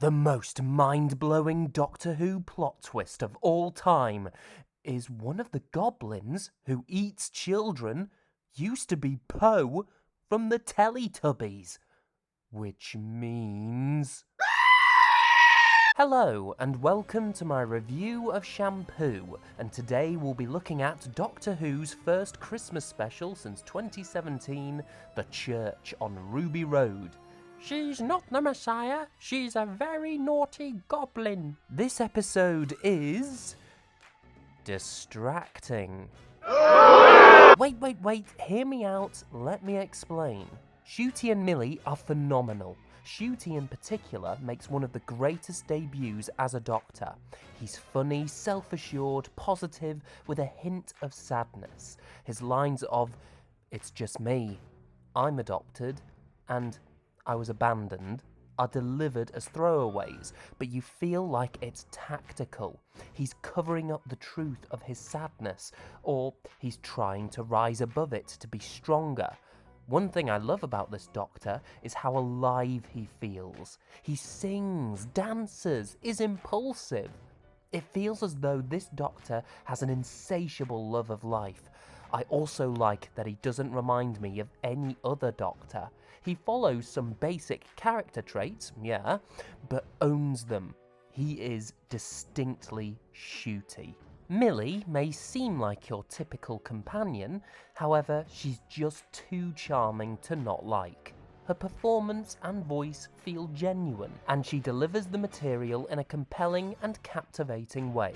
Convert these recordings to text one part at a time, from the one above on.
The most mind-blowing Doctor Who plot twist of all time is one of the goblins who eats children used to be Poe from the Teletubbies. Which means... Hello and welcome to my review of Shampoo, and today we'll be looking at Doctor Who's first Christmas special since 2017, The Church on Ruby Road. She's not the Messiah, she's a very naughty goblin. This episode is... distracting. Wait, hear me out, let me explain. Ncuti and Millie are phenomenal. Ncuti in particular makes one of the greatest debuts as a Doctor. He's funny, self-assured, positive, with a hint of sadness. His lines of, "It's just me, I'm adopted," and "I was abandoned," are delivered as throwaways, but you feel like it's tactical. He's covering up the truth of his sadness, or he's trying to rise above it to be stronger. One thing I love about this Doctor is how alive he feels. He sings, dances, is impulsive. It feels as though this Doctor has an insatiable love of life. I also like that he doesn't remind me of any other Doctor. He follows some basic character traits, yeah, but owns them. He is distinctly Ncuti. Millie may seem like your typical companion, however, she's just too charming to not like. Her performance and voice feel genuine, and she delivers the material in a compelling and captivating way.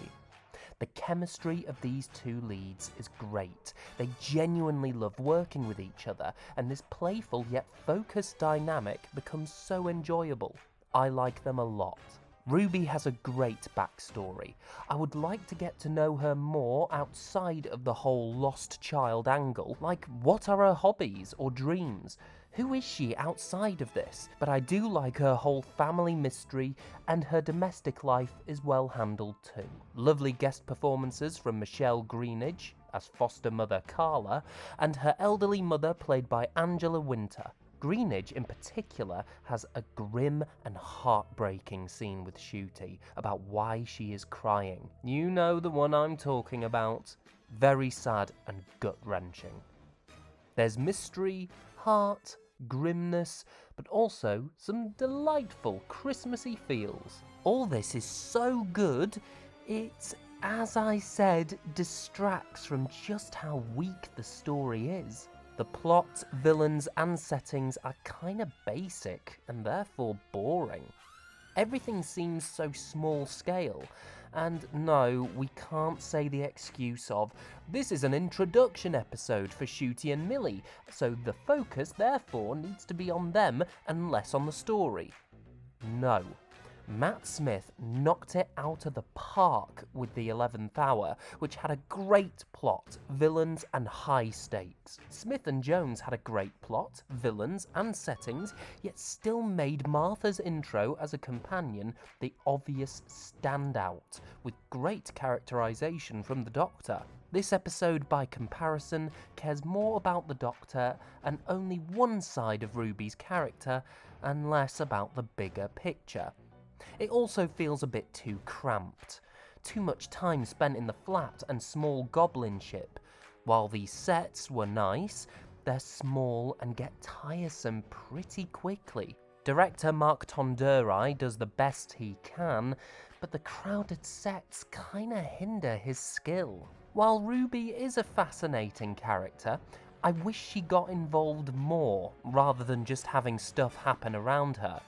The chemistry of these two leads is great. They genuinely love working with each other, and this playful yet focused dynamic becomes so enjoyable. I like them a lot. Ruby has a great backstory. I would like to get to know her more outside of the whole lost child angle, like what are her hobbies or dreams? Who is she outside of this? But I do like her whole family mystery, and her domestic life is well handled too. Lovely guest performances from Michelle Greenage as foster mother Carla, and her elderly mother played by Angela Winter. Greenage in particular has a grim and heartbreaking scene with Ncuti about why she is crying. You know the one I'm talking about. Very sad and gut-wrenching. There's mystery, heart, grimness, but also some delightful Christmassy feels. All this is so good, it, as I said, distracts from just how weak the story is. The plot, villains, and settings are kinda basic and therefore boring. Everything seems so small scale, and no, we can't say the excuse of, this is an introduction episode for Ncuti and Millie, so the focus therefore needs to be on them and less on the story. No. Matt Smith knocked it out of the park with The 11th Hour, which had a great plot, villains, and high stakes. Smith and Jones had a great plot, villains, and settings, yet still made Martha's intro as a companion the obvious standout, with great characterization from the Doctor. This episode, by comparison, cares more about the Doctor and only one side of Ruby's character, and less about the bigger picture. It also feels a bit too cramped. Too much time spent in the flat and small goblin ship. While these sets were nice, they're small and get tiresome pretty quickly. Director Mark Tondurai does the best he can, but the crowded sets kinda hinder his skill. While Ruby is a fascinating character, I wish she got involved more, rather than just having stuff happen around her.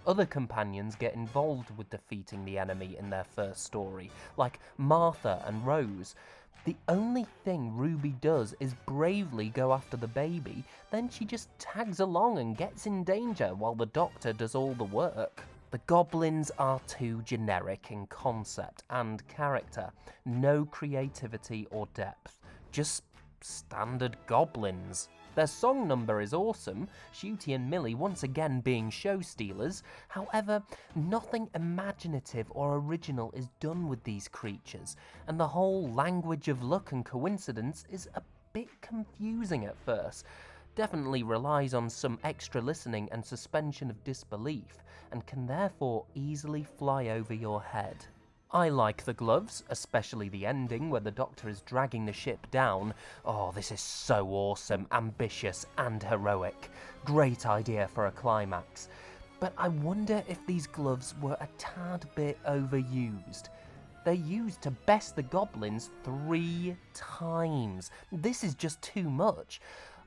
Other companions get involved with defeating the enemy in their first story, like Martha and Rose. The only thing Ruby does is bravely go after the baby, then she just tags along and gets in danger while the Doctor does all the work. The goblins are too generic in concept and character, no creativity or depth, just standard goblins. Their song number is awesome, Ncuti and Millie once again being show stealers. However, nothing imaginative or original is done with these creatures, and the whole language of luck and coincidence is a bit confusing at first. definitely relies on some extra listening and suspension of disbelief, and can therefore easily fly over your head. I like the gloves, especially the ending where the Doctor is dragging the ship down. Oh, this is so awesome, ambitious and heroic. Great idea for a climax. But I wonder if these gloves were a tad bit overused. They're used to best the Goblins 3 times. This is just too much.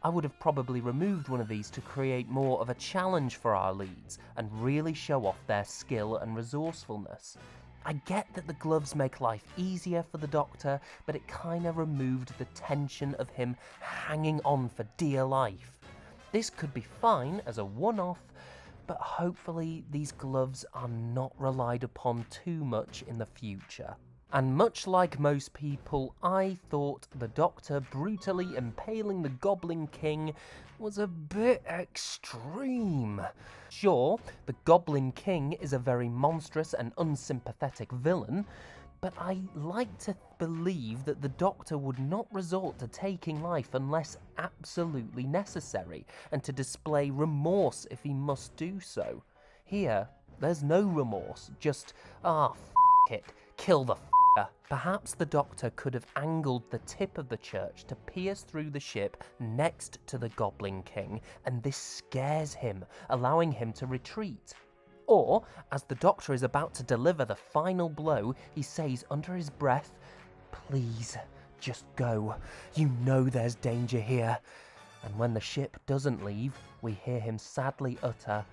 I would have probably removed one of these to create more of a challenge for our leads and really show off their skill and resourcefulness. I get that the gloves make life easier for the Doctor, but it kinda removed the tension of him hanging on for dear life. This could be fine as a one-off, but hopefully these gloves are not relied upon too much in the future. And much like most people, I thought the Doctor brutally impaling the Goblin King was a bit extreme. Sure, the Goblin King is a very monstrous and unsympathetic villain, but I like to believe that the Doctor would not resort to taking life unless absolutely necessary, and to display remorse if he must do so. Here, there's no remorse, just, it, kill the f***er. Perhaps the Doctor could have angled the tip of the church to pierce through the ship next to the Goblin King, and this scares him, allowing him to retreat. Or, as the Doctor is about to deliver the final blow, he says under his breath, "Please, just go. You know there's danger here." And when the ship doesn't leave, we hear him sadly utter,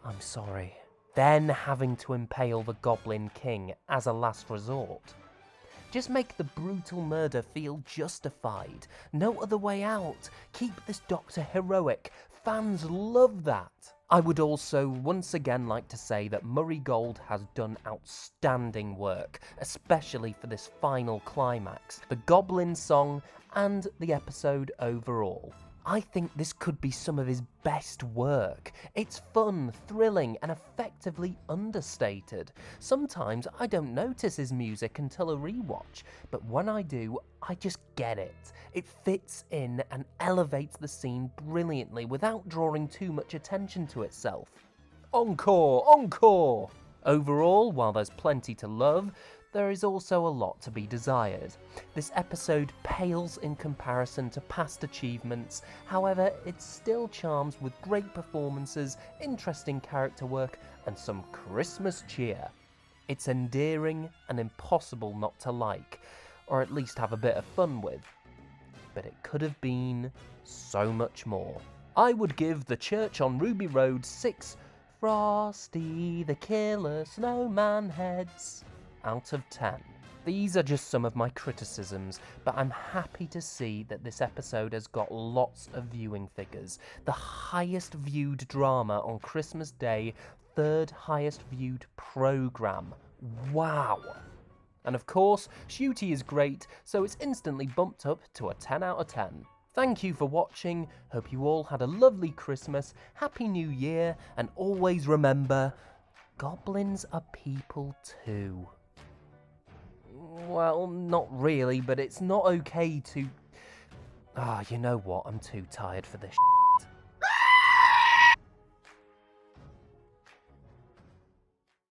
"I'm sorry." Then having to impale the Goblin King as a last resort. Just make the brutal murder feel justified. No other way out. Keep this Doctor heroic. Fans love that. I would also once again like to say that Murray Gold has done outstanding work, especially for this final climax, the Goblin song, and the episode overall. I think this could be some of his best work. It's fun, thrilling, and effectively understated. Sometimes I don't notice his music until a rewatch, but when I do, I just get it. It fits in and elevates the scene brilliantly without drawing too much attention to itself. Encore! Encore! Overall, while there's plenty to love, there is also a lot to be desired. This episode pales in comparison to past achievements, however, it still charms with great performances, interesting character work, and some Christmas cheer. It's endearing and impossible not to like, or at least have a bit of fun with. But it could have been so much more. I would give The Church on Ruby Road 6 Frosty the Killer Snowman heads out of 10. These are just some of my criticisms, but I'm happy to see that this episode has got lots of viewing figures. The highest viewed drama on Christmas Day, 3rd highest viewed programme. Wow! And of course, Ncuti is great, so it's instantly bumped up to a 10 out of 10. Thank you for watching, hope you all had a lovely Christmas, Happy New Year, and always remember, goblins are people too. Well, not really, but it's not okay to... you know what, I'm too tired for this